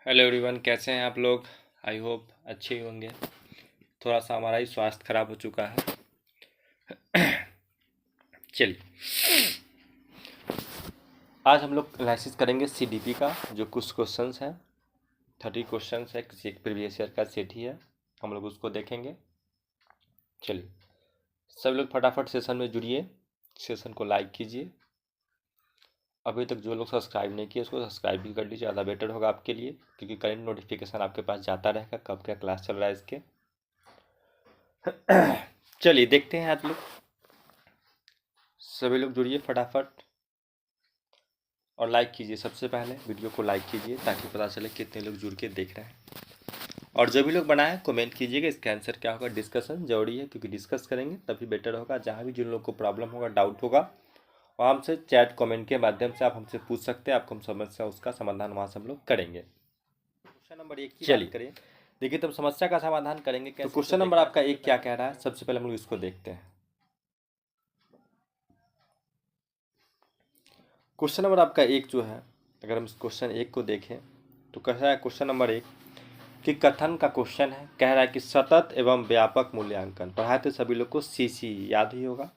Hello everyone, कैसे हैं आप लोग। आई होप अच्छे ही होंगे। थोड़ा सा हमारा ही स्वास्थ्य खराब हो चुका है। चलिए, आज हम लोग एनालिसिस करेंगे सीडीपी का। जो कुछ क्वेश्चंस हैं, 30 क्वेश्चंस है, किसी एक प्रीवियस ईयर का सेट ही है। हम लोग उसको देखेंगे। चलिए, सब लोग फटाफट सेशन में जुड़िए, सेशन को लाइक कीजिए। अभी तक जो लोग सब्सक्राइब नहीं किए उसको सब्सक्राइब भी कर लीजिए, ज़्यादा बेटर होगा आपके लिए, क्योंकि करंट नोटिफिकेशन आपके पास जाता रहेगा कब क्या क्लास चल रहा है इसके। चलिए देखते हैं आज लोग। सभी लोग जुड़िए फटाफट और लाइक कीजिए। सबसे पहले वीडियो को लाइक कीजिए ताकि पता चले कितने लोग जुड़ के देख रहे हैं। और जो भी लोग बनाए कमेंट कीजिएगा। इसका आंसर क्या होगा, डिस्कशन जरूरी है, क्योंकि डिस्कस करेंगे तभी बेटर होगा। जहाँ भी जिन लोगों को प्रॉब्लम होगा, डाउट होगा, वहाँ हमसे चैट कमेंट के माध्यम से आप हमसे पूछ सकते हैं। आपको हम समस्या उसका समाधान वहाँ से हम लोग करेंगे। क्वेश्चन नंबर 1 की बात करें, देखिए तब समस्या का समाधान करेंगे कैसे। तो क्वेश्चन नंबर आपका 1 क्या कह रहा है, सबसे पहले हम लोग इसको देखते हैं। क्वेश्चन नंबर आपका 1 जो है, अगर हम इस क्वेश्चन 1 को देखें तो कह रहा है क्वेश्चन नंबर 1 कि कथन का क्वेश्चन है। कह रहा है कि सतत एवं व्यापक मूल्यांकन, पढ़ाए थे सभी लोग को, सीसी याद ही होगा।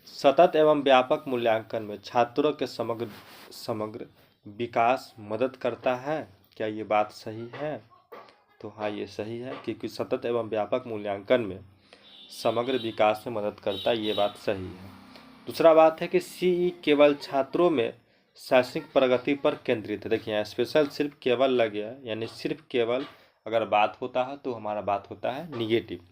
सतत एवं व्यापक मूल्यांकन में छात्रों के समग्र विकास मदद करता है। क्या ये बात सही है? तो हाँ, ये सही है, क्योंकि सतत एवं व्यापक मूल्यांकन में समग्र विकास में मदद करता है, ये बात सही है। दूसरा बात है कि सीई केवल छात्रों में शैक्षणिक प्रगति पर केंद्रित है। देखिए यहाँ स्पेशल सिर्फ केवल लग गया, यानी सिर्फ केवल अगर बात होता है तो हमारा बात होता है निगेटिव।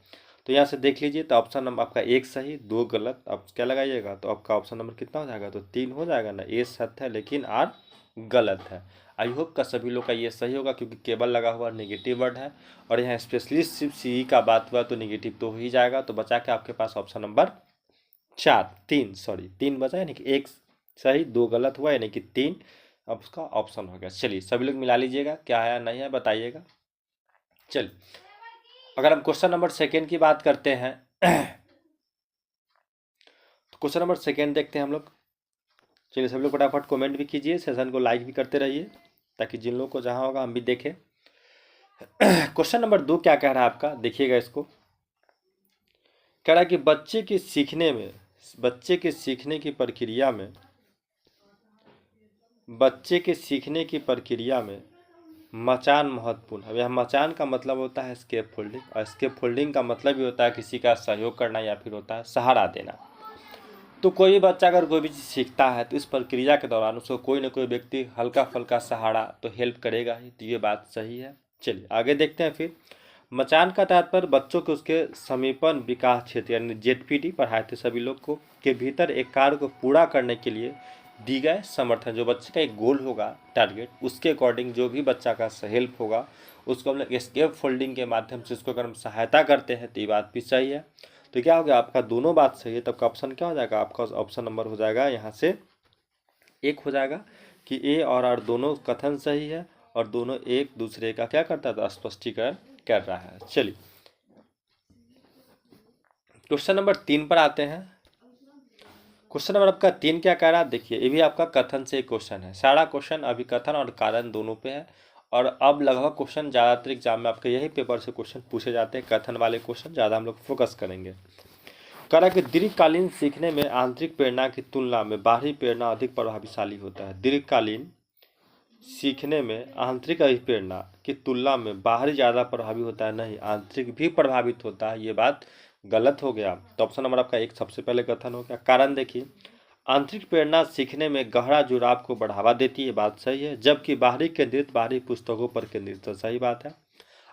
तो यहाँ से देख लीजिए, तो ऑप्शन नंबर आपका 1 सही 2 गलत। आप क्या लगाइएगा, तो आपका ऑप्शन नंबर कितना हो जाएगा, तो 3 हो जाएगा ना। ए सत्य है लेकिन आर गलत है। आई होप का सभी लोग का ये सही होगा, क्योंकि केवल लगा हुआ नेगेटिव वर्ड है और यहाँ स्पेशलिस्ट सिर्फ सीई का बात हुआ तो नेगेटिव तो हो ही जाएगा। तो बचा के आपके पास ऑप्शन नंबर 3 बचा, यानी कि 1 सही 2 गलत हुआ, यानी कि 3 अब उसका ऑप्शन हो गया। चलिए सभी लोग मिला लीजिएगा, क्या है नहीं है बताइएगा। चलिए, अगर हम क्वेश्चन नंबर 2 की बात करते हैं तो क्वेश्चन नंबर 2 देखते हैं हम लोग। चलिए सभी लोग फटाफट कमेंट भी कीजिए, सेशन को लाइक भी करते रहिए, ताकि जिन लोगों को जहाँ होगा हम भी देखें। क्वेश्चन नंबर 2 क्या कह रहा है आपका, देखिएगा इसको। कह रहा है कि बच्चे के सीखने की प्रक्रिया में मचान महत्वपूर्ण है। यह मचान का मतलब होता है स्केप फोल्डिंग, और स्केप फोल्डिंग का मतलब भी होता है किसी का सहयोग करना या फिर होता है सहारा देना। तो कोई भी बच्चा अगर कोई भी चीज़ सीखता है तो इस प्रक्रिया के दौरान उसको कोई ना कोई व्यक्ति हल्का फुल्का सहारा तो हेल्प करेगा ही, तो ये बात सही है। चलिए आगे देखते हैं फिर। मचान का तात्पर्य बच्चों के उसके समीपन विकास क्षेत्र, यानी जेडपीटी पढ़ाए थे सभी लोग को, के भीतर एक कार्य को पूरा करने के लिए दी गए समर्थन। जो बच्चे का एक गोल होगा, टारगेट, उसके अकॉर्डिंग जो भी बच्चा का हेल्प होगा उसको हम लोग एस्केप फोल्डिंग के माध्यम से उसको अगर हम सहायता करते हैं तो ये बात भी सही है। तो क्या हो गया, आपका दोनों बात सही है। तब का ऑप्शन क्या हो जाएगा, आपका ऑप्शन नंबर हो जाएगा यहाँ से 1 हो जाएगा कि ए और आर दोनों कथन सही है और दोनों एक दूसरे का क्या करता था, स्पष्टीकरण कर रहा है। चलिए क्वेश्चन नंबर 3 पर आते हैं। क्वेश्चन नंबर आपका 3 क्या कह रहा है, देखिए ये भी आपका कथन से क्वेश्चन है। सारा क्वेश्चन अभी कथन और कारण दोनों पे है, और अब लगभग क्वेश्चन ज़्यादातर एग्जाम में आपके यही पेपर से क्वेश्चन पूछे जाते हैं। कथन वाले क्वेश्चन ज़्यादा हम लोग फोकस करेंगे। कह रहा है कि दीर्घकालीन सीखने में आंतरिक प्रेरणा की तुलना में बाहरी प्रेरणा अधिक प्रभावशाली होता है। दीर्घकालीन सीखने में आंतरिक अभिप्रेरणा की तुलना में बाहरी ज़्यादा प्रभावी होता है, नहीं आंतरिक भी प्रभावित होता है, ये बात गलत हो गया। तो ऑप्शन नंबर आपका 1 सबसे पहले कथन हो गया। कारण देखिए, आंतरिक प्रेरणा सीखने में गहरा जुड़ाव को बढ़ावा देती है, बात सही है, जबकि बाहरी केंद्रित बाहरी पुस्तकों पर केंद्रित, तो सही बात है।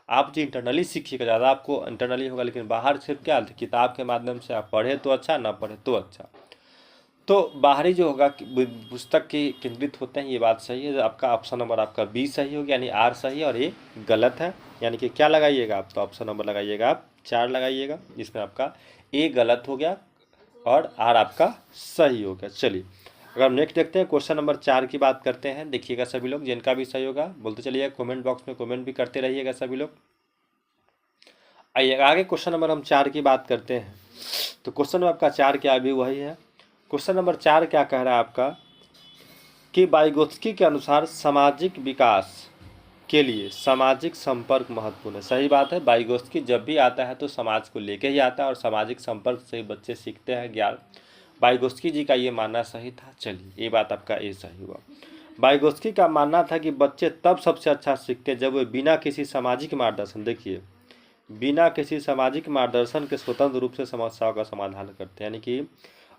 आप जो इंटरनली सीखिएगा, ज़्यादा आपको इंटरनली होगा, लेकिन बाहर सिर्फ क्या किताब के माध्यम से आप पढ़े तो अच्छा, ना पढ़े तो अच्छा। तो बाहरी जो होगा पुस्तक की केंद्रित होते हैं, ये बात सही है। आपका ऑप्शन नंबर आपका बी सही हो गया, यानी आर सही है और ये गलत है। यानी कि क्या लगाइएगा आप, तो ऑप्शन नंबर लगाइएगा आप 4 लगाइएगा, जिसमें आपका ए गलत हो गया और आर आपका सही हो गया। चलिए अगर हम नेक्स्ट देखते हैं, क्वेश्चन नंबर 4 की बात करते हैं। देखिएगा सभी लोग, जिनका भी सही होगा बोलते चलिएगा, कमेंट बॉक्स में कमेंट भी करते रहिएगा सभी लोग। आइए आगे क्वेश्चन नंबर हम 4 की बात करते हैं। तो क्वेश्चन नंबर आपका 4 क्या भी वही है। क्वेश्चन नंबर 4 क्या कह रहा है आपका कि वाइगोत्स्की के अनुसार सामाजिक विकास के लिए सामाजिक संपर्क महत्वपूर्ण है। सही बात है, वाइगोत्स्की जब भी आता है तो समाज को लेके ही आता है और सामाजिक संपर्क से ही बच्चे सीखते हैं ज्ञान। वाइगोत्स्की जी का ये मानना सही था। चलिए, ये बात आपका ए सही हुआ। वाइगोत्स्की का मानना था कि बच्चे तब सबसे अच्छा सीखते जब वे बिना किसी सामाजिक मार्गदर्शन, देखिए, बिना किसी सामाजिक मार्गदर्शन के स्वतंत्र रूप से समस्याओं का समाधान करते हैं। यानी कि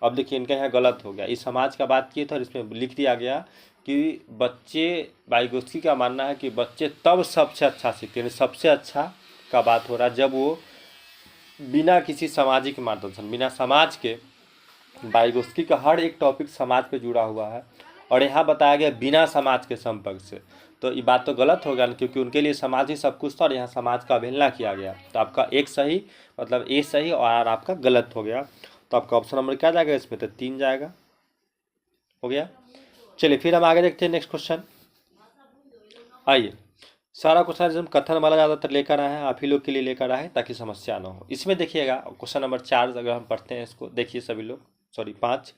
अब देखिए, इनका यहाँ गलत हो गया, इस समाज का बात किए थे और इसमें लिख दिया गया कि बच्चे, वाइगोत्स्की का मानना है कि बच्चे तब सबसे अच्छा सीखते हैं, सबसे अच्छा का बात हो रहा है जब वो बिना किसी सामाजिक मार्गदर्शन, बिना समाज के, वाइगोत्स्की का हर एक टॉपिक समाज पे जुड़ा हुआ है और यहाँ बताया गया बिना समाज के संपर्क से। तो ये बात तो गलत हो गया, क्योंकि उनके लिए समाज ही सब कुछ था और यहाँ समाज का अवहेलना किया गया। तो आपका एक सही, मतलब ए सही और आर आपका गलत हो गया। तो आपका ऑप्शन नंबर क्या जाएगा इसमें? तो 3 जाएगा। हो गया। चलिए फिर हम आगे देखते हैं नेक्स्ट क्वेश्चन। आइए, सारा क्वेश्चन हम कथन वाला ज़्यादातर लेकर आए हैं, आप ही लोग के लिए लेकर आए ताकि समस्या ना हो। इसमें देखिएगा क्वेश्चन नंबर 4 अगर हम पढ़ते हैं इसको, देखिए सभी लोग, सॉरी 5।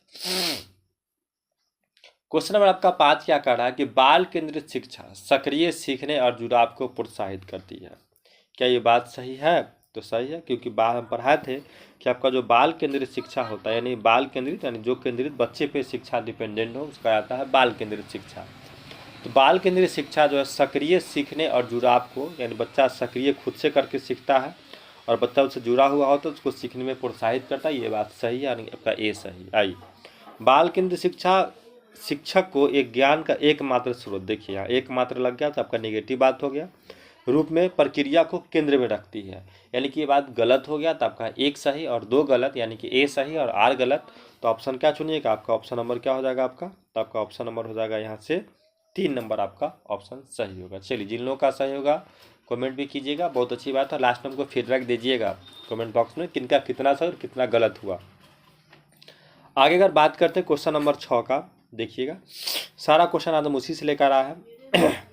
क्वेश्चन नंबर आपका 5 क्या कह रहा है कि बाल केंद्रित शिक्षा सक्रिय सीखने और जुड़ाव को प्रोत्साहित करती है। क्या ये बात सही है? तो सही है, क्योंकि हम पढ़ाए थे कि आपका जो बाल केंद्रित शिक्षा होता है, यानी बाल केंद्रित यानी जो केंद्रित बच्चे पे शिक्षा डिपेंडेंट हो, उसका आता है बाल केंद्रित शिक्षा। तो बाल केंद्रित शिक्षा जो है सक्रिय सीखने और जुड़ाव को, यानी बच्चा सक्रिय खुद से करके सीखता है और बच्चा उससे जुड़ा हुआ हो तो उसको सीखने में प्रोत्साहित करता है। ये बात सही है, यानी आपका ए सही। आई, बाल केंद्रित शिक्षा शिक्षक को एक ज्ञान का एकमात्र स्रोत, देखिए यहाँ एकमात्र लग गया तो आपका नेगेटिव बात हो गया, रूप में प्रक्रिया को केंद्र में रखती है, यानी कि ये बात गलत हो गया। तो आपका एक सही और 2 गलत, यानी कि ए सही और आर गलत। तो ऑप्शन क्या चुनिएगा? आपका ऑप्शन नंबर क्या हो जाएगा आपका? तो आपका ऑप्शन नंबर हो जाएगा यहाँ से 3 नंबर आपका ऑप्शन सही होगा। चलिए, जिन लोगों का सही होगा कमेंट भी कीजिएगा, बहुत अच्छी बात है। लास्ट में हमको फीडबैक दीजिएगा कमेंट बॉक्स में किनका कितना सही और कितना गलत हुआ। आगे अगर बात करते हैं क्वेश्चन नंबर 6 का, देखिएगा सारा क्वेश्चन आज हम उसी से लेकर आया है।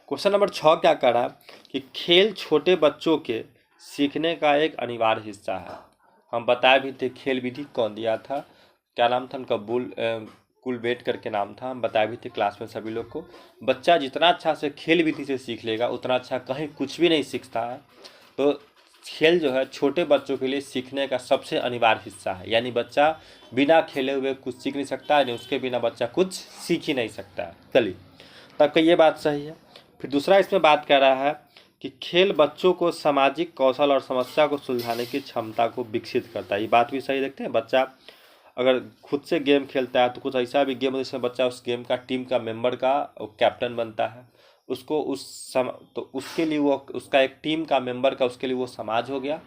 क्वेश्चन नंबर 6 क्या कर रहा है कि खेल छोटे बच्चों के सीखने का एक अनिवार्य हिस्सा है। हम बताए भी थे खेल विधि कौन दिया था, क्या नाम था उनका? कुलबेट करके नाम था। हम बताए भी थे क्लास में सभी लोग को, बच्चा जितना अच्छा से खेल विधि से सीख लेगा उतना अच्छा कहीं कुछ भी नहीं सीखता है। तो खेल जो है छोटे बच्चों के लिए सीखने का सबसे अनिवार्य हिस्सा है, यानी बच्चा बिना खेले हुए कुछ सीख नहीं सकता, यानी उसके बिना बच्चा कुछ सीख ही नहीं सकता है। चलिए, तब का ये बात सही है। फिर दूसरा इसमें बात कर रहा है कि खेल बच्चों को सामाजिक कौशल और समस्या को सुलझाने की क्षमता को विकसित करता है। ये बात भी सही देखते हैं। बच्चा अगर खुद से गेम खेलता है तो कुछ ऐसा भी गेम जिसमें बच्चा उस गेम का टीम का मेंबर का कैप्टन बनता है, उसको तो उसके लिए वो उसका एक टीम का मेंबर का उसके लिए वो समाज हो गया।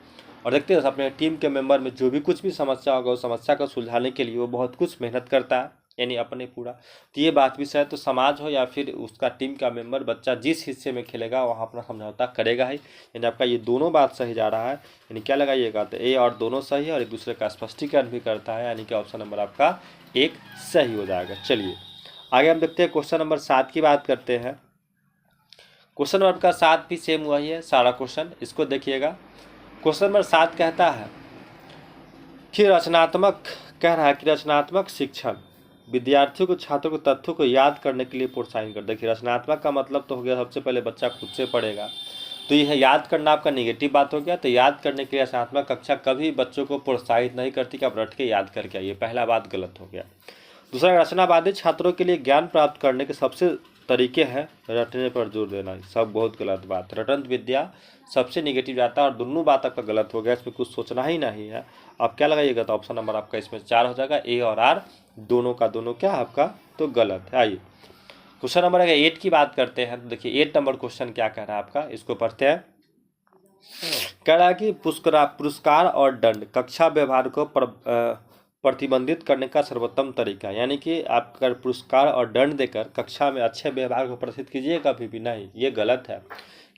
और देखते हैं अपने टीम के मेंबर में जो भी कुछ भी समस्या होगा उस समस्या को सुलझाने के लिए वो बहुत कुछ मेहनत करता है, यानी अपने पूरा। तो ये बात भी सही है। तो समाज हो या फिर उसका टीम का मेंबर, बच्चा जिस हिस्से में खेलेगा वहाँ अपना समझौता करेगा ही, यानी आपका ये दोनों बात सही जा रहा है। यानी क्या लगाइएगा? तो ए और दोनों सही है और एक दूसरे का स्पष्टीकरण भी करता है, यानी कि ऑप्शन नंबर आपका एक सही हो जाएगा। चलिए आगे हम देखते हैं क्वेश्चन नंबर 7 की बात करते हैं। क्वेश्चन नंबर आपका 7 भी सेम वही है सारा क्वेश्चन, इसको देखिएगा। क्वेश्चन नंबर 7 कहता है कि रचनात्मक, कह रहा है कि रचनात्मक शिक्षण विद्यार्थियों को, छात्रों को तथ्यों को याद करने के लिए प्रोत्साहित कर। देखिए, रचनात्मक का मतलब तो हो गया सबसे पहले बच्चा खुद से पढ़ेगा, तो यह याद करना आपका नेगेटिव बात हो गया। तो याद करने के लिए रचनात्मक कक्षा कभी बच्चों को प्रोत्साहित नहीं करती कि आप रट के याद करके आइए, पहला बात गलत हो गया। दूसरा, रचनावादी छात्रों के लिए ज्ञान प्राप्त करने के सबसे तरीके हैं रटने पर जोर देना, सब बहुत गलत बात। रटंत विद्या सबसे निगेटिव जाता है और दोनों बात आपका गलत हो गया, इसमें कुछ सोचना ही नहीं है। आप क्या लगाइएगा? तो ऑप्शन नंबर आपका इसमें 4 हो जाएगा, ए और आर दोनों का दोनों क्या आपका तो गलत है। आइए क्वेश्चन नंबर अगर 8 की बात करते हैं तो देखिए 8 नंबर क्वेश्चन क्या कह रहा है आपका, इसको पढ़ते हैं। कह रहा है कि पुरस्कार और दंड कक्षा व्यवहार को प्रतिबंधित करने का सर्वोत्तम तरीका, यानी कि आप अगर पुरस्कार और दंड देकर कक्षा में अच्छे व्यवहार को प्रदर्शित कीजिए, कभी भी नहीं, ये गलत है।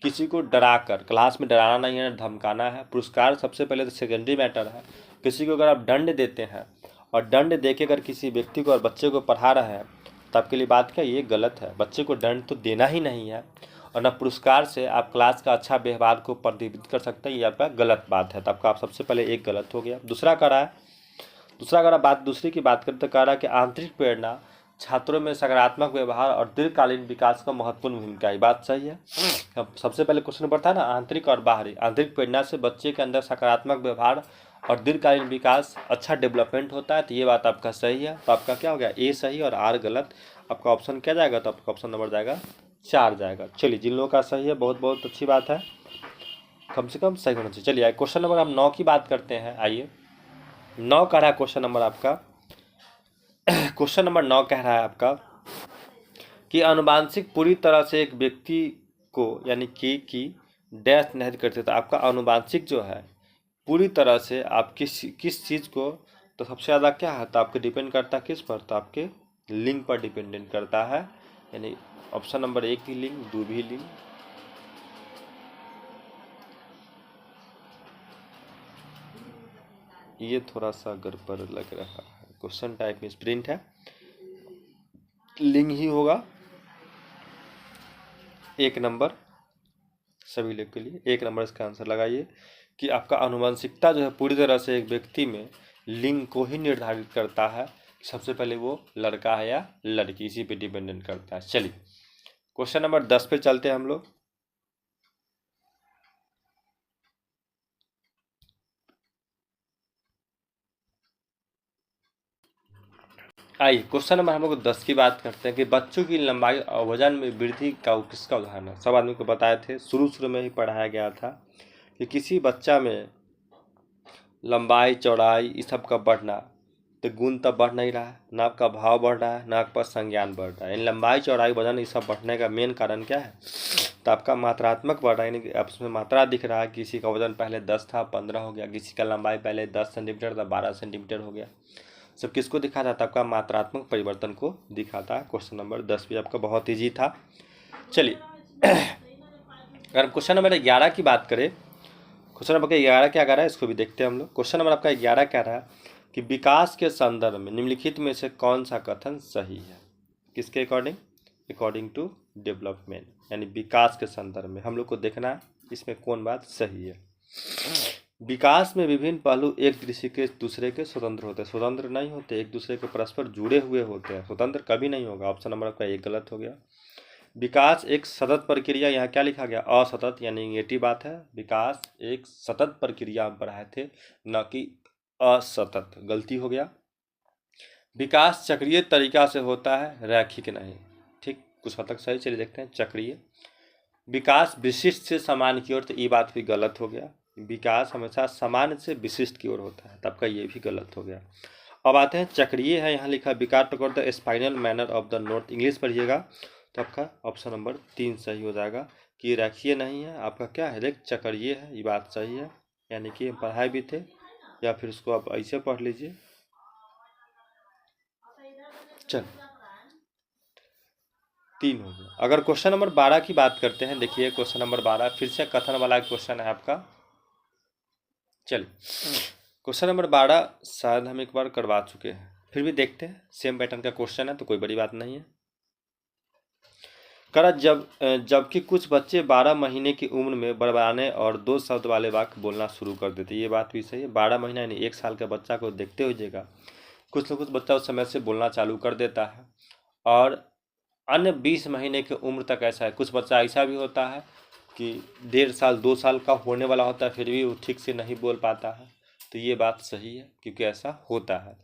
किसी को डराकर, क्लास में डराना नहीं है, धमकाना है। पुरस्कार सबसे पहले तो सेकेंडरी मैटर है। किसी को अगर आप दंड देते हैं और दंड देके अगर किसी व्यक्ति को और बच्चे को पढ़ा रहे हैं तो आपके लिए बात क्या, ये गलत है। बच्चे को दंड तो देना ही नहीं है और न पुरस्कार से आप क्लास का अच्छा व्यवहार को प्रतिबिंबित कर सकते हैं, ये आपका गलत बात है। तो आपका आप सबसे पहले एक गलत हो गया। दूसरा कह रहा है, दूसरा अगर आप दूसरी की बात करते कह रहा है कि आंतरिक प्रेरणा छात्रों में सकारात्मक व्यवहार और दीर्घकालीन विकास का महत्वपूर्ण भूमिका है। बात सही है। अब सबसे पहले क्वेश्चन नंबर था ना, आंतरिक और बाहरी। आंतरिक प्रेरणा से बच्चे के अंदर सकारात्मक व्यवहार और दीर्घकालीन विकास, अच्छा डेवलपमेंट होता है। तो ये बात आपका सही है। तो आपका क्या हो गया, ए सही और आर गलत। आपका ऑप्शन क्या जाएगा, तो आपका ऑप्शन नंबर जाएगा 4 जाएगा। चलिए, जिन लोगों का सही है बहुत बहुत अच्छी बात है, कम से कम सही होना चाहिए। चलिए क्वेश्चन नंबर हम 9 की बात करते हैं। आइए 9 का रहा है क्वेश्चन नंबर आपका। क्वेश्चन नंबर 9 कह रहा है आपका कि आनुवांशिक पूरी तरह से एक व्यक्ति को यानी कि डैश निर्धारित करते। तो आपका आनुवांशिक जो है पूरी तरह से आप किस चीज़ को, तो सबसे ज़्यादा क्या है, तो आपके डिपेंड करता है किस पर, तो आपके लिंग पर डिपेंडेंट करता है। यानी ऑप्शन नंबर 1 भी लिंग, 2 भी लिंग। ये थोड़ा सा गड़बड़ लग रहा है, क्वेश्चन टाइप में प्रिंट है, लिंग ही होगा। 1 नंबर सभी लोग के लिए 1 नंबर इसका आंसर लगाइए कि आपका आनुवंशिकता जो है पूरी तरह से एक व्यक्ति में लिंग को ही निर्धारित करता है। सबसे पहले वो लड़का है या लड़की, इसी पे डिपेंडेंट करता है। चलिए क्वेश्चन नंबर 10 पे चलते हैं हम लोग। आइए क्वेश्चन नंबर हम लोग 10 की बात करते हैं कि बच्चों की लंबाई और वजन में वृद्धि का किसका उदाहरण है। सब आदमी को बताए थे, शुरू में ही पढ़ाया गया था कि किसी बच्चा में लंबाई चौड़ाई इस सब का बढ़ना, तो गुण तब बढ़ नहीं रहा है, नाक का भाव बढ़ रहा है, नाक पर संज्ञान बढ़ रहा है। इन लंबाई चौड़ाई वजन ये सब बढ़ने का मेन कारण क्या है, तो आपका मात्रात्मक बढ़ रहा है, यानी आप उसमें मात्रा दिख रहा है। किसी का वजन पहले 10 था 15 हो गया, किसी का लंबाई पहले 10 सेंटीमीटर था 12 सेंटीमीटर हो गया। सब किसको दिखाता है, आपका मात्रात्मक परिवर्तन को दिखाता है। क्वेश्चन नंबर 10 भी आपका बहुत ईजी था। चलिए अगर हम क्वेश्चन नंबर 11 की बात करें, क्वेश्चन नंबर 11 क्या कह रहा है इसको भी देखते हैं हम लोग। क्वेश्चन नंबर आपका 11 कह रहा है कि विकास के संदर्भ में निम्नलिखित में से कौन सा कथन सही है। किसके अकॉर्डिंग, अकॉर्डिंग टू डेवलपमेंट, यानी विकास के संदर्भ में हम लोग को देखना है इसमें कौन बात सही है। विकास में विभिन्न पहलू एक दृश्य के दूसरे के स्वतंत्र होते हैं। स्वतंत्र नहीं होते, एक दूसरे के परस्पर जुड़े हुए होते हैं, स्वतंत्र कभी नहीं होगा। ऑप्शन नंबर आपका 1 गलत हो गया। विकास एक सतत प्रक्रिया, यहाँ क्या लिखा गया, असतत, यानी नेगेटिव बात है। विकास एक सतत प्रक्रिया हम पढ़ाए थे, न कि असतत, गलती हो गया। विकास चक्रीय तरीका से होता है, रैखिक नहीं। ठीक, कुछ हद तक सही। चलिए देखते हैं चक्रीय। विकास विशिष्ट से समान की ओर, तो ये बात भी गलत हो गया। विकास हमेशा समान से विशिष्ट की ओर होता है, तब का ये भी गलत हो गया। अब आते हैं चक्रीय है, यहाँ लिखा विकास toward the spinal manner of the north, English पढ़िएगा। तो आपका ऑप्शन नंबर 3 सही हो जाएगा कि रेखीय नहीं है, आपका क्या है, एक चक्रीय है। ये बात सही है, यानी कि हम पढ़ाए भी थे, या फिर इसको आप ऐसे पढ़ लीजिए। चल 3 हो गया। अगर क्वेश्चन नंबर 12 की बात करते हैं, देखिए क्वेश्चन नंबर 12 फिर से कथन वाला क्वेश्चन है आपका। चलिए क्वेश्चन नंबर 12 शायद हम एक बार करवा चुके हैं, फिर भी देखते हैं। सेम पैटर्न का क्वेश्चन है तो कोई बड़ी बात नहीं है। करा जबकि कुछ बच्चे 12 महीने की उम्र में बड़बड़ाने और 2 शब्द वाले वाक्य बोलना शुरू कर देते। ये बात भी सही है। 12 महीना यानी 1 साल के बच्चा को देखते होइएगा, कुछ न कुछ बच्चा उस समय से बोलना चालू कर देता है। और अन्य 20 महीने की उम्र तक ऐसा है। कुछ बच्चा ऐसा भी होता है कि 1.5 साल 2 साल का होने वाला होता है, फिर भी वो ठीक से नहीं बोल पाता है। तो ये बात सही है, क्योंकि ऐसा होता है।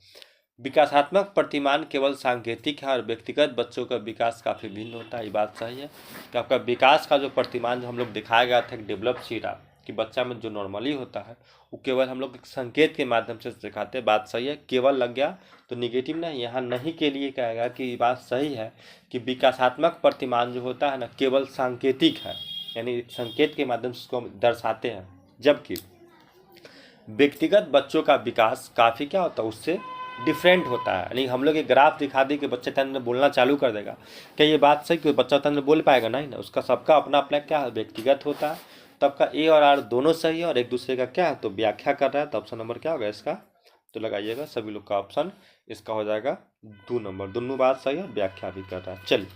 विकासात्मक प्रतिमान केवल सांकेतिक है और व्यक्तिगत बच्चों का विकास काफ़ी भिन्न होता है। ये बात सही है कि आपका विकास का जो प्रतिमान जो हम लोग दिखाया गया था, डेवलप सीरा कि बच्चा में जो नॉर्मली होता है वो केवल हम लोग एक संकेत के माध्यम से दिखाते हैं। बात सही है, केवल लग गया तो निगेटिव नहीं, यहाँ नहीं के लिए कहेगा कि ये बात सही है कि विकासात्मक प्रतिमान जो होता है ना केवल सांकेतिक है, यानी संकेत के माध्यम से उसको दर्शाते हैं। जबकि व्यक्तिगत बच्चों का विकास काफ़ी क्या होता है, उससे डिफरेंट होता है। यानी हम लोग एक ग्राफ दिखा दी कि बच्चे तंत्र बोलना चालू कर देगा, क्या ये बात सही कि बच्चा तंत्र बोल पाएगा? नहीं ना, उसका सबका अपना अपना क्या है, व्यक्तिगत होता है। तब का ए और आर दोनों सही है और एक दूसरे का क्या है, तो व्याख्या कर रहा है। तो ऑप्शन नंबर क्या होगा इसका, तो लगाइएगा सभी लोग का ऑप्शन इसका हो जाएगा 2 नंबर। दोनों बात सही है, व्याख्या भी कर रहा है। चलिए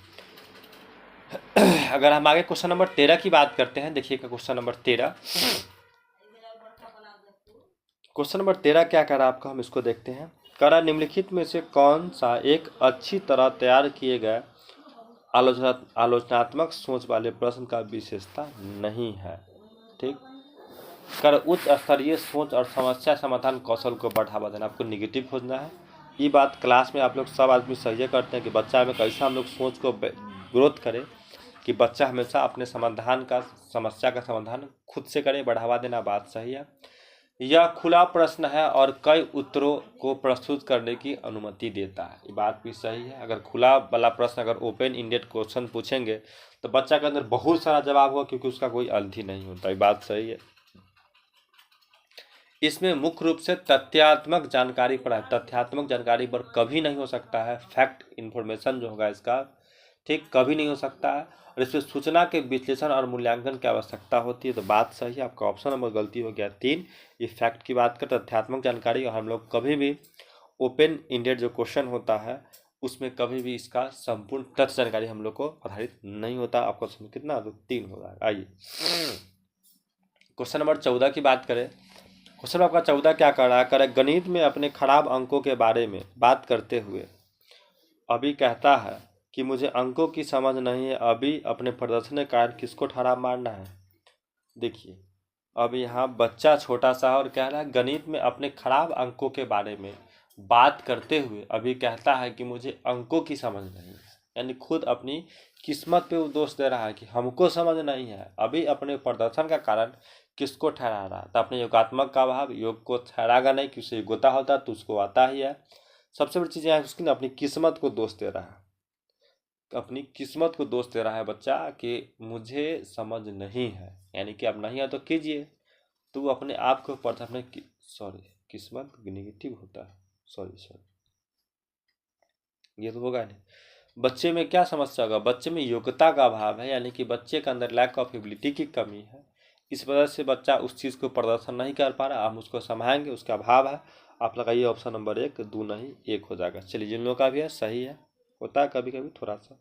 अगर हम आगे क्वेश्चन नंबर 13 की बात करते हैं, देखिएगा क्वेश्चन नंबर 13। क्वेश्चन नंबर 13 क्या कह रहा है आपका, हम इसको देखते हैं। करा निम्नलिखित में से कौन सा एक अच्छी तरह तैयार किए गए आलोचनात्मक सोच वाले प्रश्न का विशेषता नहीं है। ठीक, कर उच्च स्तरीय सोच और समस्या समाधान कौशल को बढ़ावा देना, आपको निगेटिव खोजना है। ये बात क्लास में आप लोग सब आदमी सही करते हैं कि बच्चा में कैसा हम लोग सोच को ग्रोथ करें कि बच्चा हमेशा अपने समस्या का समाधान खुद से करे, बढ़ावा देना बात सही है। यह खुला प्रश्न है और कई उत्तरों को प्रस्तुत करने की अनुमति देता है, ये बात भी सही है। अगर खुला वाला प्रश्न, अगर ओपन इंडेड क्वेश्चन पूछेंगे तो बच्चा के अंदर बहुत सारा जवाब होगा क्योंकि उसका कोई अंत ही नहीं होता, ये बात सही है। इसमें मुख्य रूप से तथ्यात्मक जानकारी पर है, तथ्यात्मक जानकारी पर कभी नहीं हो सकता है, फैक्ट इन्फॉर्मेशन जो होगा इसका, ठीक, कभी नहीं हो सकता है। और इसमें सूचना के विश्लेषण और मूल्यांकन की आवश्यकता होती है, तो बात सही है। आपका ऑप्शन नंबर गलती हो गया 3। ये फैक्ट की बात कर, तथ्यात्मक जानकारी, और हम लोग कभी भी ओपन इंडेड जो क्वेश्चन होता है उसमें कभी भी इसका संपूर्ण तथ्य जानकारी हम लोग को आधारित नहीं होता। आपका ऑप्शन कितना, तो 3 हो जाएगा। आइए क्वेश्चन नंबर 14 की बात करें। क्वेश्चन आपका 14 क्या कर रहा है, करे गणित में अपने खराब अंकों के बारे में बात करते हुए अभी कहता है कि मुझे अंकों की समझ नहीं है, अभी अपने प्रदर्शन के कारण किसको ठहरा मारना है। देखिए अब यहाँ बच्चा छोटा सा और कह रहा है गणित में अपने खराब अंकों के बारे में बात करते हुए अभी कहता है कि मुझे अंकों की समझ नहीं है, यानी खुद अपनी किस्मत पे वो दोष दे रहा है कि हमको समझ नहीं है, अभी अपने प्रदर्शन का कारण किसको ठहरा रहा है। तो अपने योगात्मक का अभाव योग को ठहराएगा नहीं, कि उसे योग्यता होता तो उसको आता ही है। सबसे बड़ी चीज़ है उसकी अपनी किस्मत को दोष दे रहा है, अपनी किस्मत को दोष दे रहा है बच्चा कि मुझे समझ नहीं है, यानी कि अब नहीं है तो कीजिए। तो वो अपने आप को प्रथम किस्मत निगेटिव होता है, सॉरी ये तो होगा नहीं। बच्चे में क्या समस्या होगा, बच्चे में योग्यता का अभाव है, यानी कि बच्चे के अंदर लैक ऑफ एबिलिटी की कमी है, इस वजह से बच्चा उस चीज़ को प्रदर्शन नहीं कर पा रहा। हम उसको समझाएंगे, उसका अभाव है। आप लगाइए ऑप्शन नंबर 1, 2 नहीं 1 हो जाएगा। चलिए जिन लोगों का भी है सही है, होता है कभी कभी थोड़ा सा।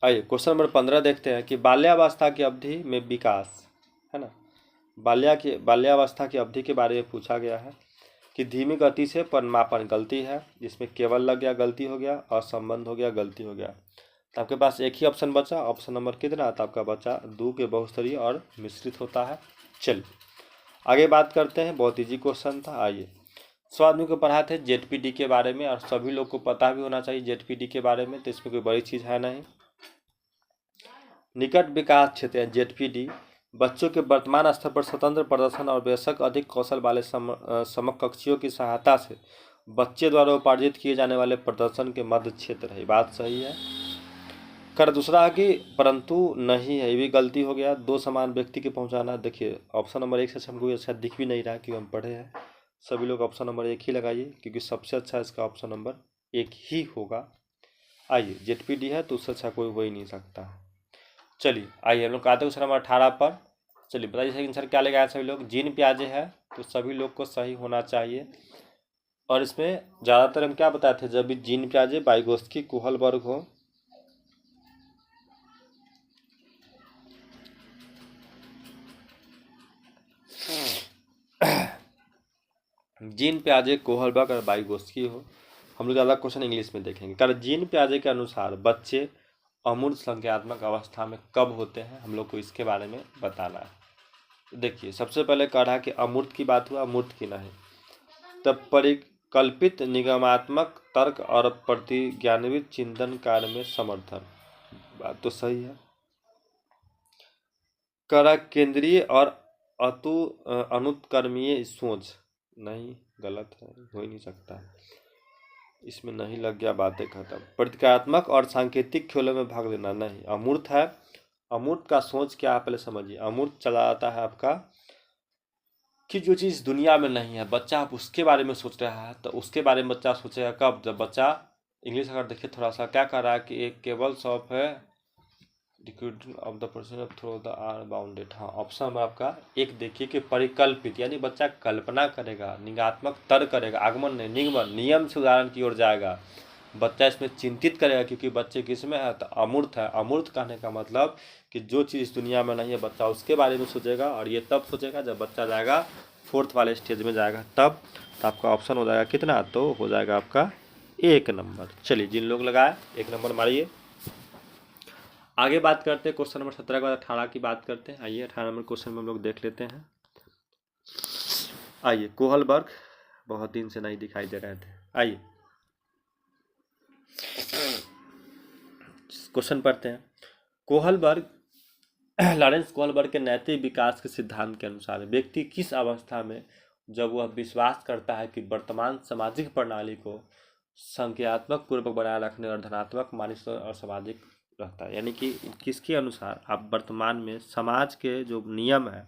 आइए क्वेश्चन नंबर 15 देखते हैं कि बाल्यावस्था की अवधि में विकास, है ना, बाल्यावस्था की अवधि के बारे में पूछा गया है कि धीमी गति से परिमापन गलती है, जिसमें केवल लग गया गलती हो गया, असंबंध हो गया गलती हो गया। तो आपके पास एक ही ऑप्शन बचा, ऑप्शन नंबर कितना था आपका बचा 2 के बहुस्तरीय और मिश्रित होता है। चलिए आगे बात करते हैं, बहुत ईजी क्वेश्चन था। आइए 100 आदमी को पढ़ाए थे जेडपीडी के बारे में, और सभी लोग को पता भी होना चाहिए जेडपीडी के बारे में, तो इसमें कोई बड़ी चीज़ है नहीं। निकट विकास क्षेत्र जेडपीडी बच्चों के वर्तमान स्तर पर स्वतंत्र प्रदर्शन और बेशक अधिक कौशल वाले समकक्षियों की सहायता से बच्चे द्वारा उपार्जित किए जाने वाले प्रदर्शन के मध्य क्षेत्र है, बात सही है। कर दूसरा है कि परंतु नहीं है, ये भी गलती हो गया। 2 समान व्यक्ति के पहुंचाना, देखिए ऑप्शन नंबर 1 से हमको अच्छा दिख भी नहीं रहा क्योंकि हम पढ़े हैं। सभी लोग ऑप्शन नंबर 1 ही लगाइए क्योंकि सबसे अच्छा इसका ऑप्शन नंबर 1 ही होगा। आइए जेडपीडी है तो उससे अच्छा कोई हो ही नहीं सकता। चलिए आइए हम लोग आते क्वेश्चन नंबर 18 पर। चलिए बताइए सही आंसर क्या लेगा सभी लोग। जीन प्याजे है तो सभी लोग को सही होना चाहिए। और इसमें ज़्यादातर हम क्या बताए थे, जब भी जीन प्याजे वाइगोत्स्की कोहल वर्ग हो, जीन प्याजे कोहलबर्ग और वाइगोत्स्की हो। हम लोग ज़्यादा क्वेश्चन इंग्लिश में देखेंगे। कारण जीन प्याजे के अनुसार बच्चे अमूर्त संज्ञात्मक अवस्था में कब होते हैं, हम लोग को इसके बारे में बताना है। देखिए सबसे पहले कहा कि अमूर्त की बात हुआ, अमूर्त की नहीं। तब परिकल्पित निगमात्मक तर्क और प्रतिज्ञान्वित चिंतन कार्य में समर्थन, बात तो सही है। करा केंद्रीय और अनुत्क्रमीय सोच, नहीं गलत है, हो ही नहीं सकता, इसमें नहीं लग गया, बातें खत्म। प्रतीकात्मक और सांकेतिक खेलों में भाग लेना, नहीं। अमूर्त है, अमूर्त का सोच क्या है पहले समझिए। अमूर्त चला आता है आपका कि जो चीज़ दुनिया में नहीं है, बच्चा आप उसके बारे में सोच रहा है, तो उसके बारे में बच्चा सोचेगा कब, जब बच्चा इंग्लिश अगर देखिए थोड़ा सा क्या कर रहा है कि एक केबल्स ऑफ है deducting of the person through the are bounded. हाँ ऑप्शन नंबर आपका 1 देखिए कि परिकल्पित, यानी बच्चा कल्पना करेगा, निगात्मक तर्क करेगा, आगमन नहीं निगमन, नियम से उदाहरण की ओर जाएगा। बच्चा इसमें चिंतित करेगा, क्योंकि बच्चे किस में है, तो अमूर्त है। अमूर्त कहने का मतलब कि जो चीज़ इस दुनिया में नहीं है बच्चा उसके बारे में सोचेगा, और ये तब सोचेगा जब बच्चा जाएगा 4th वाले स्टेज में जाएगा तब। तो आपका ऑप्शन हो जाएगा कितना, तो हो जाएगा आपका 1 नंबर। चलिए जिन लोग लगाए 1 नंबर मारिए। आगे बात करते हैं क्वेश्चन नंबर 17 के बाद 18 की बात करते हैं। आइए 18 नंबर क्वेश्चन में हम लोग देख लेते हैं। आइए, कोहलबर्ग बहुत दिन से नहीं दिखाई दे रहे थे। आइए क्वेश्चन पढ़ते हैं। कोहलबर्ग लॉरेंस कोहलबर्ग के नैतिक विकास के सिद्धांत के अनुसार व्यक्ति किस अवस्था में, जब वह विश्वास करता है कि वर्तमान सामाजिक प्रणाली को संज्ञात्मक पूर्वक बनाए रखने और धनात्मक मानसिक और सामाजिक रहता है, यानी कि किसके अनुसार आप वर्तमान में समाज के जो नियम है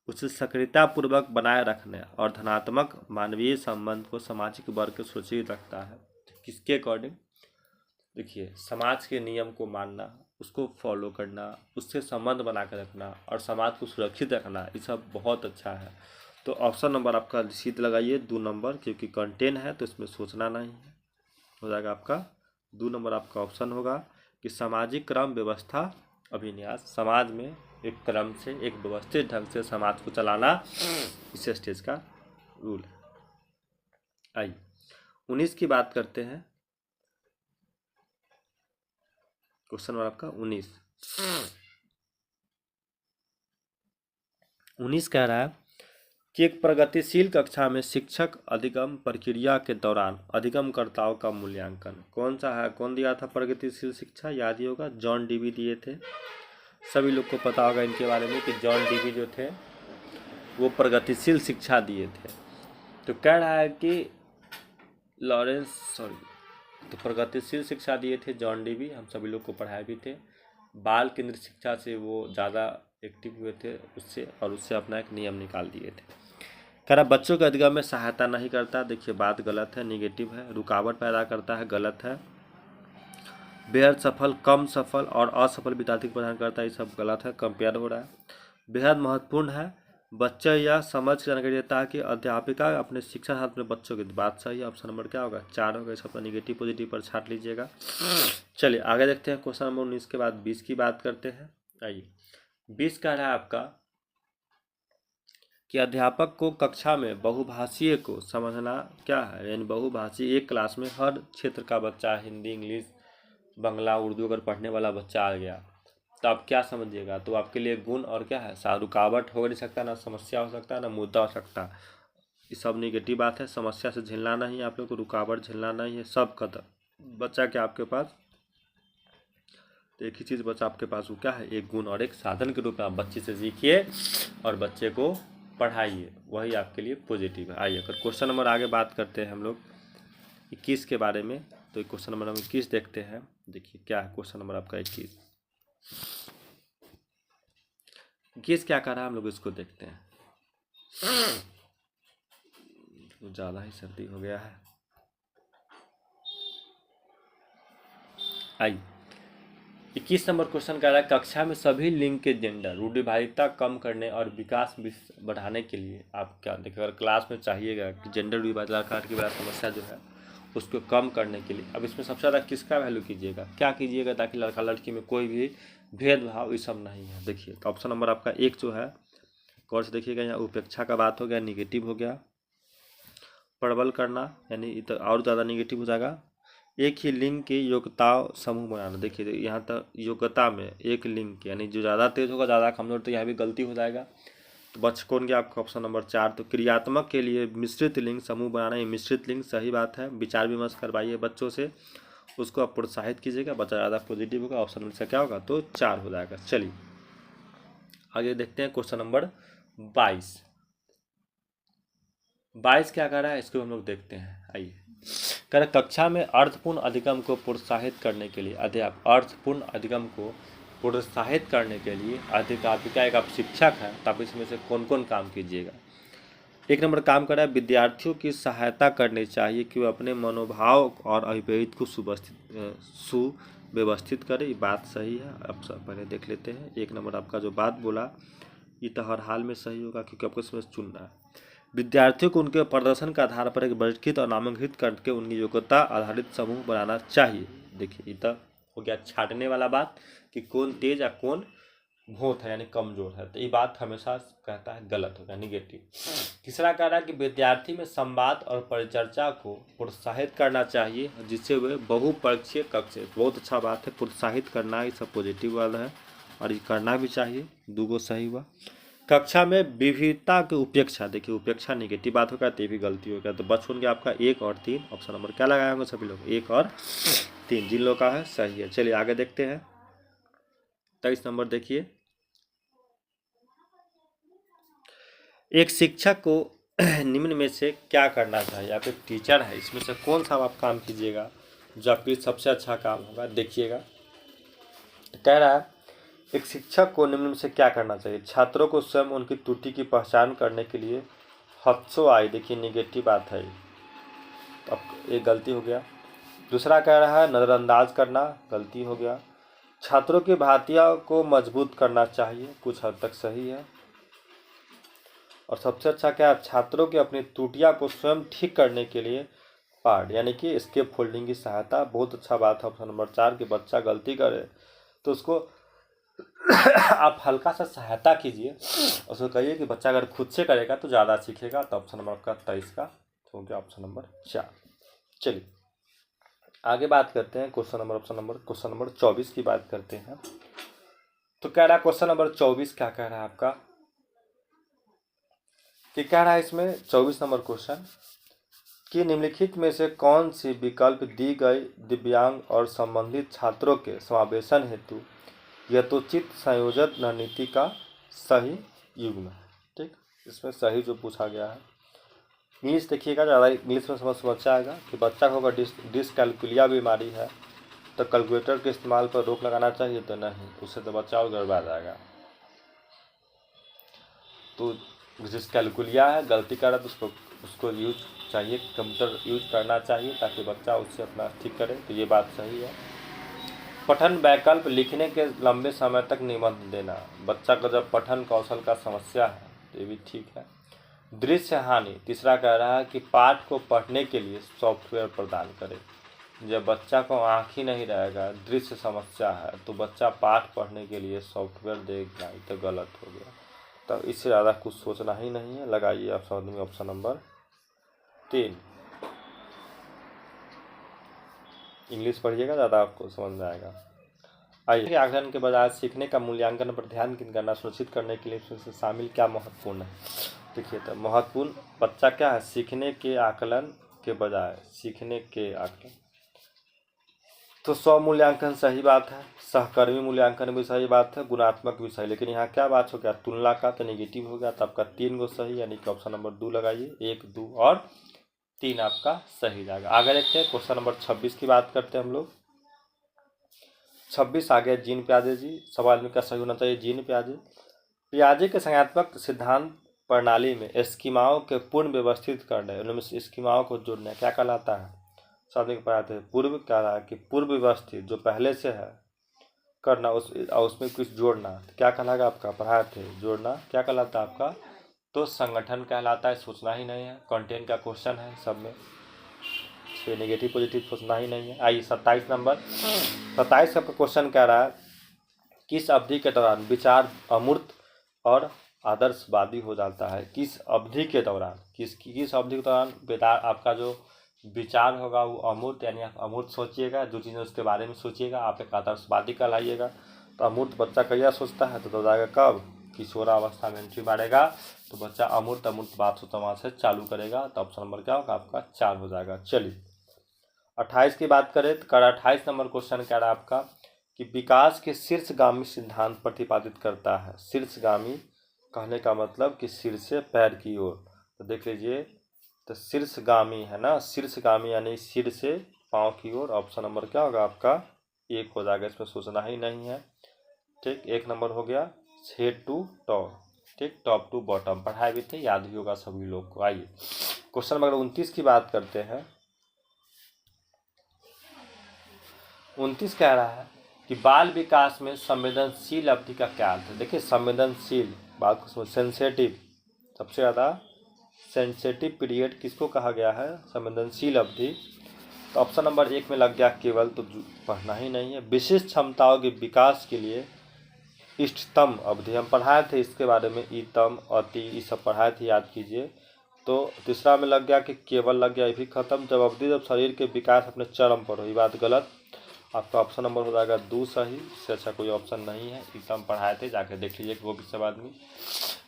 उसे सक्रियतापूर्वक बनाए रखने और धनात्मक मानवीय संबंध को सामाजिक वर्ग को सुरक्षित रखता है। किसके अकॉर्डिंग, देखिए समाज के नियम को मानना, उसको फॉलो करना, उससे संबंध बना कर रखना और समाज को सुरक्षित रखना, ये सब बहुत अच्छा है। तो ऑप्शन नंबर आपका सीध लगाइए 2 नंबर, क्योंकि कंटेन है तो इसमें सोचना नहीं है। हो जाएगा आपका 2 नंबर आपका ऑप्शन होगा कि सामाजिक क्रम व्यवस्था अभिन्यास, समाज में एक क्रम से एक व्यवस्थित ढंग से समाज को चलाना इस स्टेज का रूल है। आइए 19 की बात करते हैं। क्वेश्चन नंबर आपका 19 कह रहा है कि एक प्रगतिशील कक्षा में शिक्षक अधिगम प्रक्रिया के दौरान अधिगमकर्ताओं का मूल्यांकन कौन सा है, कौन दिया था प्रगतिशील शिक्षा, याद ही होगा जॉन डीवी दिए थे। सभी लोग को पता होगा इनके बारे में कि जॉन डीवी जो थे वो प्रगतिशील शिक्षा दिए थे। तो कह रहा है कि तो प्रगतिशील शिक्षा दिए थे जॉन डीवी, हम सभी लोग को पढ़ाए भी थे। बाल केंद्रित शिक्षा से वो ज़्यादा एक्टिव हुए थे उससे, और उससे अपना एक नियम निकाल दिए थे। कह रहा बच्चों के अधिगम में सहायता नहीं करता, देखिए बात गलत है, निगेटिव है। रुकावट पैदा करता है, गलत है। बेहद सफल, कम सफल और असफल विद्यार्थी को प्रदान करता है, ये सब गलत है, कंपेयर हो रहा है। बेहद महत्वपूर्ण है, बच्चे यह समझ की जानकारी देता है कि अध्यापिका अपने शिक्षा साथ में बच्चों की बात सही है। ऑप्शन नंबर क्या होगा, 4 होगा। इस अपना निगेटिव पॉजिटिव पर छाट लीजिएगा। चलिए आगे देखते हैं क्वेश्चन नंबर 19 के बाद 20 की बात करते हैं। आइए 20 कह रहा है आपका कि अध्यापक को कक्षा में बहुभाषीय को समझना क्या है, यानी बहुभाषी एक क्लास में हर क्षेत्र का बच्चा, हिंदी, इंग्लिश, बांग्ला, उर्दू अगर पढ़ने वाला बच्चा आ गया तो आप क्या समझिएगा, तो आपके लिए गुण और क्या है, रुकावट हो नहीं सकता, ना समस्या हो सकता है, ना मुद्दा हो सकता। ये सब नेगेटिव बात है। समस्या से झेलना नहीं है आप लोग को, रुकावट झेलना नहीं है, सब खत्म। बच्चा क्या आपके पास, तो एक ही चीज़ बच्चा आपके पास वो क्या है, एक गुण और एक साधन के रूप में आप बच्चे से सीखिए और बच्चे को पढ़ाइए, वही आपके लिए पॉजिटिव है। आइए अगर क्वेश्चन नंबर आगे बात करते हैं हम लोग 21 के बारे में, तो क्वेश्चन नंबर हम 21 देखते हैं। देखिए क्या है क्वेश्चन नंबर आपका 21 क्या कर रहा है, हम लोग इसको देखते हैं। ज़्यादा ही सर्दी हो गया है। आइए 21 नंबर क्वेश्चन कह रहा है कक्षा में सभी लिंग के जेंडर रूढ़िवादिता कम करने और विकास बढ़ाने के लिए आप क्या देखिए, अगर क्लास में चाहिएगा कि जेंडर रूढ़िवादिता की बड़ा समस्या जो है उसको कम करने के लिए, अब इसमें सबसे ज़्यादा किसका वैल्यू कीजिएगा, क्या कीजिएगा, ताकि लड़का लड़की में कोई भी भेदभाव ये सब नहीं है। देखिए तो ऑप्शन नंबर आपका 1 जो है, गौर से देखिएगा, यहाँ उपेक्षा का बात हो गया, निगेटिव हो गया। प्रबल करना यानी तो और ज़्यादा निगेटिव हो जाएगा। एक ही लिंग के योग्यता समूह बनाना, देखिए यहाँ तक योग्यता में एक लिंग के, यानी जो ज़्यादा तेज होगा ज़्यादा कमजोर, तो यहाँ भी गलती हो जाएगा। तो बच कौन गया आपका ऑप्शन नंबर 4। तो क्रियात्मक के लिए मिश्रित लिंग समूह बनाना, ये मिश्रित लिंग सही बात है। विचार विमर्श करवाइए बच्चों से, उसको आप प्रोत्साहित कीजिएगा, बच्चा ज़्यादा पॉजिटिव होगा। ऑप्शन नंबर क्या होगा, तो 4 हो जाएगा। चलिए आगे देखते हैं क्वेश्चन नंबर 22 क्या कर रहा है, इसको हम लोग देखते हैं। आइए कह रहे कक्षा में अर्थपूर्ण अधिगम को प्रोत्साहित करने के लिए अर्थपूर्ण अधिगम को प्रोत्साहित करने के लिए अध्यापिका एक आप शिक्षक हैं, तब इसमें से कौन कौन काम कीजिएगा। 1 नंबर काम कर रहा है विद्यार्थियों की सहायता करनी चाहिए कि वो अपने मनोभाव और अभिप्रेत को सुव्यवस्थित करे, ये बात सही है। अब पहले देख लेते हैं 1 नंबर आपका जो बात बोला ये तो हर हाल में सही होगा, क्योंकि आपको इसमें चुनना है। विद्यार्थियों को उनके प्रदर्शन के आधार पर एक वर्गीकृत और नामांकित करके उनकी योग्यता आधारित समूह बनाना चाहिए। देखिए ये तो हो गया छांटने वाला बात कि कौन तेज या कौन भोथ है यानी कमजोर है, तो ये बात हमेशा कहता है गलत होगा, निगेटिव। तीसरा कह रहा है कि विद्यार्थी में संवाद और परिचर्चा को प्रोत्साहित करना चाहिए जिससे वे बहुपक्षीय कक्ष, बहुत अच्छा बात है, प्रोत्साहित करना ये सब पॉजिटिव वाला है और ये करना भी चाहिए, दूगो सही हुआ। कक्षा में विविधता की उपेक्षा, देखिए उपेक्षा निगेटिव बात होगा तो ये भी गलती होगा, तो बच होंगे आपका 1 और 3, ऑप्शन नंबर क्या लगाए होंगे सभी लोग 1 और 3, जिन लोग का है सही है। चलिए आगे देखते हैं 23 नंबर देखिए, एक शिक्षक को निम्न में से क्या करना चाहिए। आप एक टीचर है, इसमें से कौन सा आप काम कीजिएगा जो आपके सबसे अच्छा काम होगा, देखिएगा। कह रहा है एक शिक्षक को निम्न में से क्या करना चाहिए, छात्रों को स्वयं उनकी त्रुटि की पहचान करने के लिए हत्सोआई, देखिए निगेटिव बात है, अब एक गलती हो गया। दूसरा कह रहा है नज़रअंदाज करना, गलती हो गया। छात्रों की भातिया को मजबूत करना चाहिए, कुछ हद तक सही है। और सबसे अच्छा क्या है, छात्रों की अपनी त्रुटियां को स्वयं ठीक करने के लिए पार्ट यानी कि स्केप फोल्डिंग की सहायता, बहुत अच्छा बात है। ऑप्शन नंबर 4 कि बच्चा गलती करे तो उसको आप हल्का सा सहायता कीजिए, उसको कहिए कि बच्चा अगर खुद से करेगा तो ज़्यादा सीखेगा, तो ऑप्शन नंबर आपका 23 का हो गया ऑप्शन नंबर 4। चलिए आगे बात करते हैं क्वेश्चन नंबर 24 की बात करते हैं। तो कह रहा है क्वेश्चन नंबर 24 क्या कह रहा है आपका कि कह रहा है इसमें 24 नंबर क्वेश्चन कि निम्नलिखित में से कौन सी विकल्प दी गई दिव्यांग और संबंधित छात्रों के समावेशन हेतु यथोचित संयोजन रणनीति का सही युग्म है। ठीक, इसमें सही जो पूछा गया है, इंग्लिश देखिएगा, ज़्यादा इंग्लिश में समझ आएगा कि बच्चा को अगर डिसकैलकुलिया बीमारी है तो कैलकुलेटर के इस्तेमाल पर रोक लगाना चाहिए, तो नहीं, उससे तो बच्चा और गड़बड़ा जाएगा। तो डिसकैलकुलिया है, गलती कर रहा है तो उसको यूज चाहिए, कंप्यूटर यूज करना चाहिए ताकि बच्चा उससे अपना ठीक करे, तो ये बात सही है। पठन वैकल्प लिखने के लंबे समय तक निबंध देना, बच्चा को जब पठन कौशल का समस्या है तो ये भी ठीक है। दृश्य हानि, तीसरा कह रहा है कि पाठ को पढ़ने के लिए सॉफ्टवेयर प्रदान करें, जब बच्चा को आँख ही नहीं रहेगा, दृश्य समस्या है, तो बच्चा पाठ पढ़ने के लिए सॉफ्टवेयर देगा, तो गलत हो गया, तो इससे ज़्यादा कुछ सोचना ही नहीं है, लगाइए ऑप्शन नंबर 3। इंग्लिश पढ़िएगा, ज़्यादा आपको समझ में आएगा। आइए आकलन के बजाय सीखने का मूल्यांकन पर ध्यान केंद्रित करना सुनिश्चित करने के लिए इसमें शामिल क्या महत्वपूर्ण है। देखिए तो महत्वपूर्ण बच्चा क्या है, सीखने के आकलन के बजाय सीखने के आकलन, तो स्व मूल्यांकन सही बात है, सहकर्मी मूल्यांकन भी सही बात है, गुणात्मक भी सही, लेकिन यहाँ क्या बात हो गया, तुलना का, तो निगेटिव हो गया, तो आपका 3 गो सही, यानी कि ऑप्शन नंबर 2 लगाइए, 1, 2 और 3 आपका सही जाएगा। आगे देखते हैं क्वेश्चन नंबर 26 की बात करते हैं हम लोग। 26 आ गया जीन पियाजे जी, सवाल में क्या सही होना चाहिए, जीन पियाजे। पियाजे के संज्ञानात्मक सिद्धांत प्रणाली में स्कीमाओं के पूर्ण व्यवस्थित करना, उनमें स्कीमाओं को जोड़ना क्या कहलाता है, शब्द के पढ़ाते हैं पूर्व, कह रहा है कि पूर्व व्यवस्थित जो पहले से है करना उसमें कुछ जोड़ना, तो क्या कहलाएगा आपका, पढ़ाए थे जोड़ना, क्या कहलाता है आपका, तो संगठन कहलाता है, सोचना ही नहीं है, कंटेंट का क्वेश्चन है सब में, इसलिए नेगेटिव पॉजिटिव सोचना ही नहीं है। आइए 27 नंबर, 27 का क्वेश्चन कह रहा है किस अवधि के दौरान विचार अमूर्त और आदर्शवादी हो जाता है, किस अवधि के दौरान, किस अवधि के दौरान बेदार आपका जो विचार होगा वो अमूर्त, यानी आप अमूर्त सोचिएगा, जो चीज़ें उसके बारे में सोचिएगा, आप एक आदर्शवादी कहलाइएगा। तो अमूर्त बच्चा कैसा सोचता है, तो जाएगा कब, किशोरावस्था में एंट्री मारेगा, तो बच्चा अमूर्त बात सोचना वहाँ से चालू करेगा, तो ऑप्शन नंबर क्या होगा आपका 4 हो जाएगा। चलिए 28 की बात करें तो 28 नंबर क्वेश्चन कह रहा है आपका कि विकास के शीर्षगामी सिद्धांत प्रतिपादित करता है, शीर्षगामी कहने का मतलब कि सिर से पैर की ओर, तो देख लीजिए, तो शीर्षगामी है ना, शीर्षगामी यानी सिर से पाँव की ओर, ऑप्शन नंबर क्या होगा आपका 1 हो जाएगा, इसमें सोचना ही नहीं है। ठीक, 1 नंबर हो गया, हेड टू टॉप, ठीक, टॉप टू बॉटम पढ़ाए भी थे, याद भी होगा सभी लोग को। आइए क्वेश्चन नंबर 29 की बात करते हैं। 29 कह रहा है कि बाल विकास में संवेदनशील अवधि का क्या अर्थ है। देखिए संवेदनशील बात को, सेंसेटिव सबसे ज़्यादा सेंसिटिव पीरियड किसको कहा गया है? संवेदनशील अवधि। तो ऑप्शन नंबर 1 में लग गया केवल, तो पढ़ना ही नहीं है। विशिष्ट क्षमताओं के विकास के लिए इष्टतम अवधि, हम पढ़ाए थे इसके बारे में, इतम, अति, ये सब पढ़ाए थे, याद कीजिए। तो तीसरा में लग गया कि केवल लग गया, ये भी खत्म। जब अवधि जब शरीर के विकास अपने चरम पर हो, ये बात गलत। आपका ऑप्शन नंबर हो जाएगा 2 सही, इससे अच्छा कोई ऑप्शन नहीं है। इसे हम पढ़ाए थे, जाके देख लीजिए वो भी सब आदमी।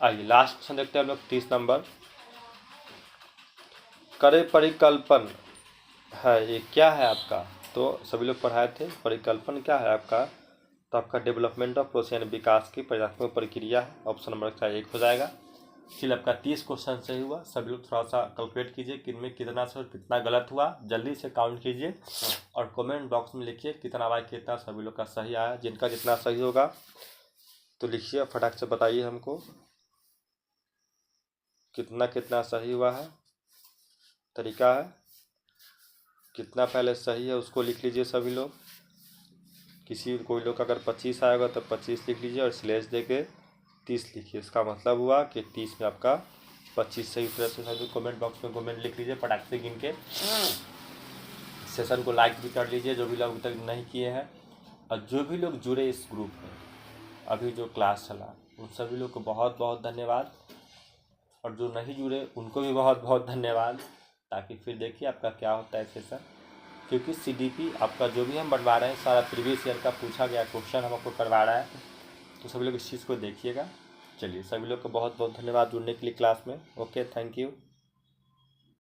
आइए लास्ट क्वेश्चन देखते हैं हम लोग, 30 नंबर। करे परिकल्पन है, ये क्या है आपका? तो सभी लोग पढ़ाए थे, परिकल्पन क्या है आपका? तो आपका डेवलपमेंट ऑफ प्रोसेस यानी विकास की प्रक्रियात्मक प्रक्रिया है। ऑप्शन नंबर 1 हो जाएगा। चलिए आपका 30 क्वेश्चन सही हुआ। सभी लोग थोड़ा सा कैलकुलेट कीजिए किनमें कितना सही और कितना गलत हुआ, जल्दी से काउंट कीजिए और कमेंट बॉक्स में लिखिए कितना बाय कितना सभी लोग का सही आया। जिनका जितना सही होगा तो लिखिए, फटाक से बताइए हमको कितना कितना सही हुआ है। तरीका है, कितना पहले सही है उसको लिख लीजिए सभी लोग। कोई लोग अगर 25 आएगा तो 25 लिख लीजिए और स्लेश देके 30 लिखिए। इसका मतलब हुआ कि 30 में आपका 25 सही उत्तर से सभी कमेंट बॉक्स में कमेंट लिख लीजिए फटाक से गिन के। सेशन को लाइक भी कर लीजिए जो भी लोग अभी तक नहीं किए हैं, और जो भी लोग जुड़े इस ग्रुप में अभी जो क्लास चला उन सभी लोग को बहुत बहुत धन्यवाद, और जो नहीं जुड़े उनको भी बहुत बहुत धन्यवाद। ताकि फिर देखिए आपका क्या होता है सेशन, क्योंकि सीडीपी आपका जो भी हम बनवा रहे हैं सारा प्रीवियस ईयर का पूछा गया क्वेश्चन हम आपको करवा रहा है, तो सभी लोग इस चीज़ को देखिएगा। चलिए सभी लोग को बहुत बहुत धन्यवाद जुड़ने के लिए क्लास में। Okay, thank you.